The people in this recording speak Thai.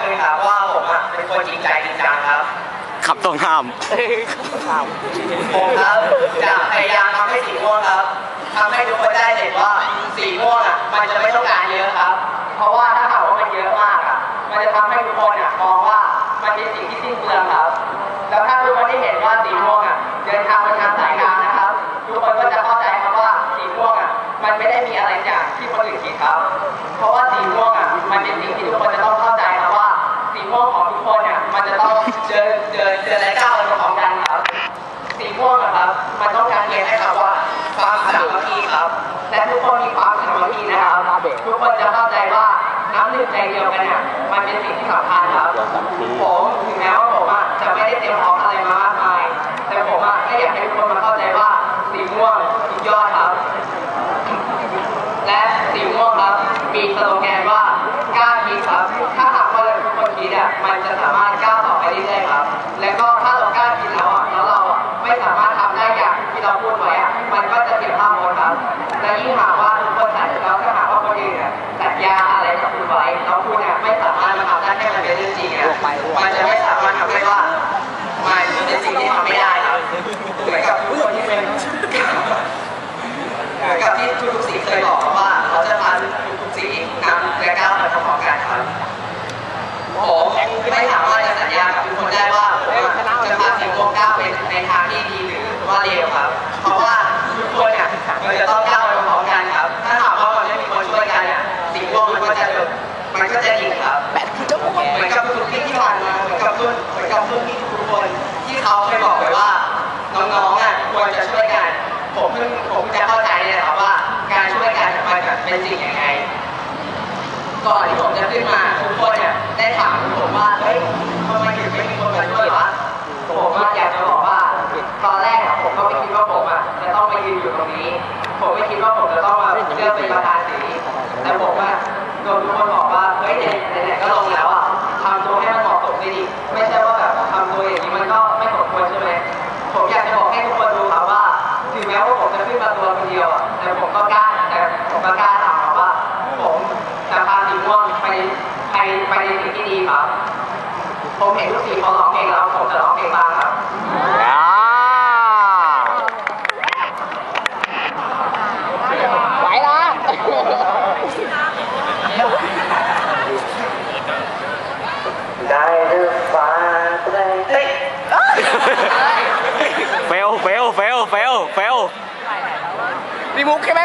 เลยครับว่าผมเป็นคนจริงใจจริงจังครับขับตรงข้ามผมครับจะพยายามทำให้สีม่วงครับทำให้ทุกคนได้เห็นว่าสีม่วงมันจะไม่ต้องการเยอะครับเพราะว่าถ้าหากว่ามันเยอะมากมันจะทำให้ทุกคนมองว่ามันเป็นสิ่งที่สิ้นเปลืองครับแล้วถ้าทุกคนได้เห็นว่าสีม่วงเดินทางไปทางสายกลางนะครับทุกคนก็จะเข้าใจครับว่าสีม่วงมันไม่ได้มีอะไรอย่างที่คนอื่นคิดครับเพราะว่าสีม่วงมันเป็นสิ่งที่ทุกคนจะต้องเข้าใจครับว่าสีม่วงของทุกคนมันจะต้องเจอและก้าวไปพร้อมกันครับสีม่วงครับมันต้องการเรียนให้ครับว่าความสามัคคีครับและทุกคนมีความสามัคคีนะครับทุกคนจะเข้าใจว่าน้ำหนึ่งใจเดียวกันมันเป็นสิ่งที่สำคัญครับผมถึงแม้ว่าผมจะไม่ได้เตรียมพร้อมอะไรมามากมายแต่ผมแค่อยากให้ทุกคนมาเข้าใจว่าสีม่วงสุดยอดครับและสีม่วงครับมีสโลแกนว่ากล้าคิดครับถ้าหากว่าทุกคนคิดมันจะสามารถก้าวต่อไปได้เลยครับและก็ถ้าเรากล้าคิดแล้วเราไม่สามารถทำได้อย่างที่เราพูดไว้มันก็จะเสียภาพหมดครับและยิ่งหากว่าทุกคนสัญญาแล้วถ้าหากว่าคนอื่นสัญญาอะไรกับคุณไว้แล้วคุณไม่สามารถมาทำได้แค่มันเป็นเรื่องจริงมันจะไม่สามารถทำได้ว่ามันเป็นสิ่งที่ทำไม่ได้ครับเหมือนกับทุกคนที่เป็นเหมือนกับที่ทุกๆสีเคยบอกว่าเขาจะพาทุกๆสีนำและก้าวไปพร้อมๆกันครับผมไม่สามารถจะสัญญากับทุกคนได้ว่าจะพาสีม่วงก้าวไปในทางที่ดีหรือว่าเลวครับเพราะว่าทุกคนมันจะต้องก้าวไปพร้อมกันครับถ้าหากว่ามันไม่มีคนช่วยกันสีม่วงมันก็จะดิ่งครับเหมือนกับทุกที่ผ่านมาเหมือนกับรุ่นที่ทุกคนที่เขาเคยบอกไว้ว่าน้องๆควรจะช่วยกันผมจะเข้าใจเลยครับว่าการช่วยกันมันเป็นสิ่งยังไงก่อนที่ผมจะขึ้นมาทุกคนได้ถามผมว่าเฮ้ยทำไมถึงไม่มีคนมาช่วยวะผมอยากจะบอกว่าตอนแรกผมก็ไม่คิดว่าผมจะต้องมายืนอยู่ตรงนี้ผมไม่คิดว่าผมจะต้องมาเลือกเป็นประธานสีแต่ผมโดนทุกคนบอกว่าเฮ้ยไหนๆก็ลงแล้วทำตัวให้มันเหมาะสมดีไม่ใช่ว่าแบบทำตัวอย่างนี้มันก็ไม่สมควรใช่ไหมผมอยากจะบอกให้ทุกคนดูครับว่าถึงแม้ว่าผมจะขึ้นมาตัวคนเดียวแต่ผมก็กล้าถามว่าผมจะพาสีม่วงไปในสิ่งที่ดีครับผมเห็นทุกสีเขาร้องเพลงแล้วผมจะร้องเพลงบ้างครับไหวละได้หรือเปล่าเฮ้ยเฟลนี่มุกใช่ไหม